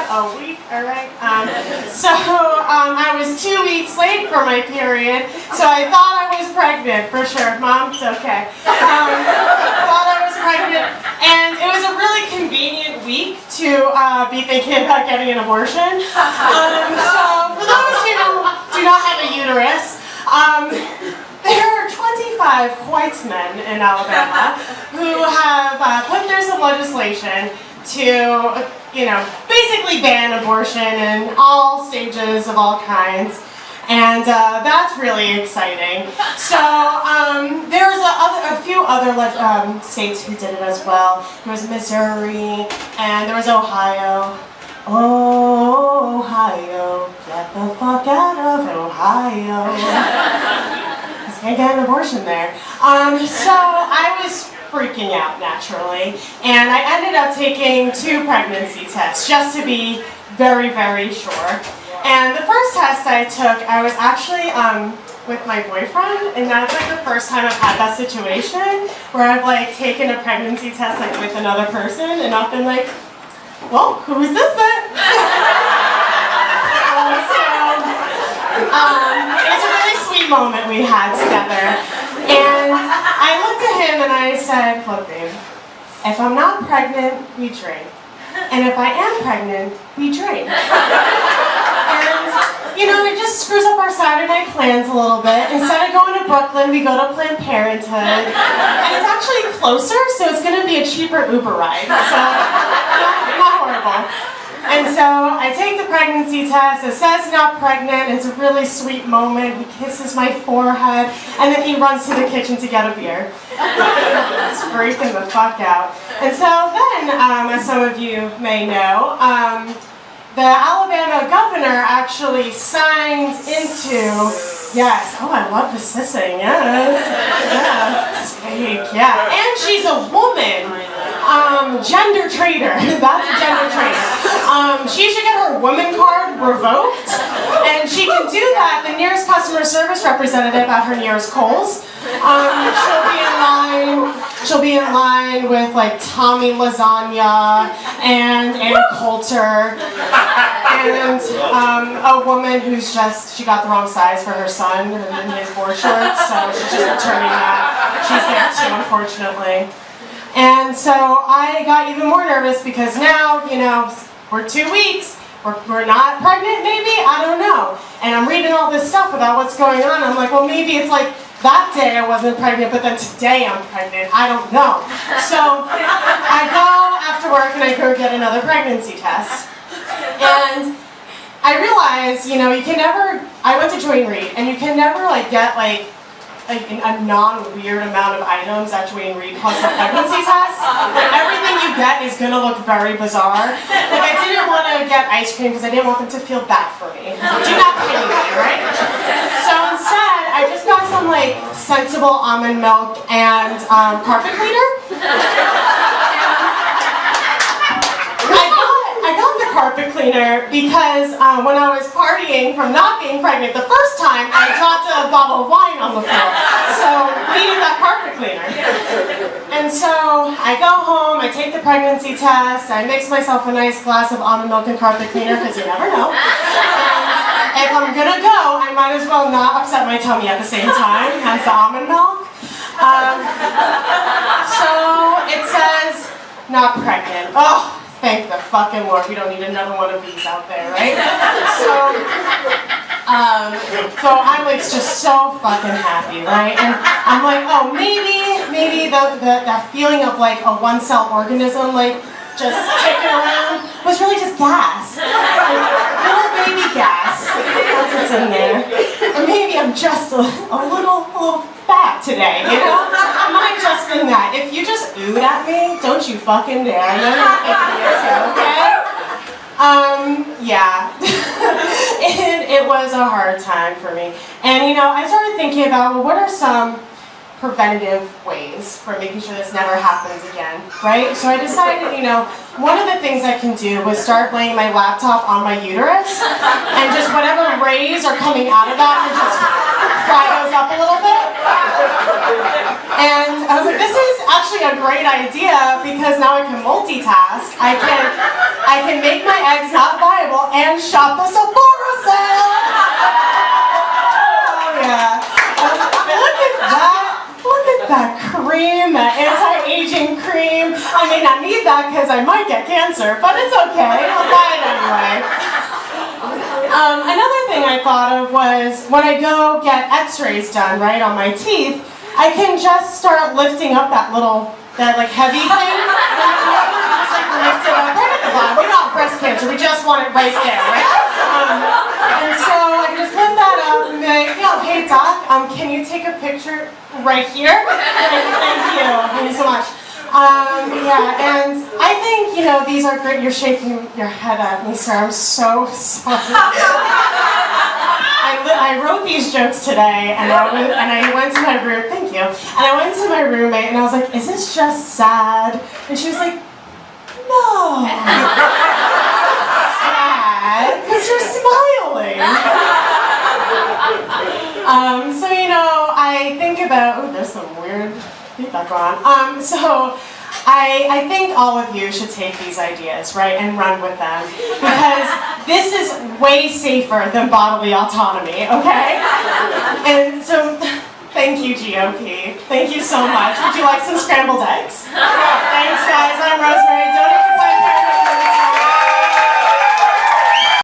had a week, all right? I was 2 weeks late for my period, so I thought I was pregnant, for sure. Mom, it's okay. Thought I was pregnant, and it was a really convenient week to be thinking about getting an abortion. So for those who do not have a uterus, there are 25 white men in Alabama who have put through some legislation to, basically ban abortion in all stages of all kinds. And that's really exciting. So there's a few other states who did it as well. There was Missouri, and there was Ohio. Oh, Ohio, get the fuck out of Ohio. Because can't get an abortion there. So I was freaking out, naturally, and I ended up taking 2 pregnancy tests, just to be very, very sure. And the first test I took, I was actually with my boyfriend, and that's like the first time I've had that situation where I've like taken a pregnancy test like with another person and not been like, well, who's this then? It's a really sweet moment we had together. And I looked at him and I said, look babe, if I'm not pregnant, we drink. And if I am pregnant, we drink. And, it just screws up our Saturday night plans a little bit. Instead of going to Brooklyn, we go to Planned Parenthood. And it's actually closer, so it's going to be a cheaper Uber ride. So, not horrible. And so I take the pregnancy test, it says not pregnant, it's a really sweet moment, he kisses my forehead, and then he runs to the kitchen to get a beer. It's freaking the fuck out. And so then, as some of you may know, the Alabama governor actually signed into, yes, oh I love the sissing, yes, yeah, and she's a woman. Gender traitor. That's a gender traitor. She should get her woman card revoked, and she can do that. The nearest customer service representative at her nearest Kohl's. She'll be in line with like Tommy Lasagna and Ann Coulter, and a woman who's she got the wrong size for her son in his board shorts, so she's just returning that. She's there too, unfortunately. And so I got even more nervous because now, we're 2 weeks, we're not pregnant maybe, I don't know. And I'm reading all this stuff about what's going on, I'm like, well maybe it's like that day I wasn't pregnant, but then today I'm pregnant, I don't know. So I go after work and I go get another pregnancy test. And I realized, you can never, I went to Joy & Read, and you can never get a non-weird amount of items at Joy & Read plus a pregnancy test. Everything you get is going to look very bizarre. I didn't want to get ice cream because I didn't want them to feel bad for me. Do not pay me, right? So instead, I just got some Sensible almond milk and carpet cleaner. I got the carpet cleaner because when I was partying from not being pregnant the first time, I dropped a bottle of wine on the floor. So needed that carpet cleaner. And so I go home, I take the pregnancy test, I mix myself a nice glass of almond milk and carpet cleaner because you never know. And if I'm gonna go, I might as well not upset my tummy at the same time as the almond milk. So it says not pregnant. Oh. Thank the fucking Lord, we don't need another one of these out there, right? So I'm just so fucking happy, right? And I'm like, oh, maybe that feeling of a one-cell organism, just kicking around was really just gas. Little baby gas. That's what's in there. Or maybe I'm just a little fat today, Am I just in that? If you just oohed at me, don't you fucking dare. I know you're thinking, okay? Yeah. It was a hard time for me. And, I started thinking about, well, what are some preventative ways for making sure this never happens again, right? So I decided, one of the things I can do was start laying my laptop on my uterus, and just whatever rays are coming out of that, and just fry those up a little bit. And I was like, this is actually a great idea because now I can multitask. I can make my eggs not viable and shop the Sephora sale. Oh yeah. Look at that. Look at that cream, that anti-aging cream. I may not need that because I might get cancer, but it's okay. I'll buy it anyway. Another thing I thought of was when I go get x-rays done, right, on my teeth, I can just start lifting up that like heavy thing. Just like lift it up right at the bottom. We don't have breast cancer, we just want it right there, right? And so I can just lift that up and be like, yo, hey doc, can you take a picture right here? Thank you so much. Yeah, and I think, you know, these are great. You're shaking your head at me, sir. I'm so sorry. I wrote these jokes today, and I went to my room. Thank you. And I went to my roommate, and I was like, "Is this just sad?" And she was like, "No, sad because you're smiling." So you know, I think about. Oh, there's some weird feedback going on. So I think all of you should take these ideas, right, and run with them, because this is way safer than bodily autonomy, okay? And so, thank you, GOP. Thank you so much. Would you like some scrambled eggs? Thanks, guys. I'm Rosemary.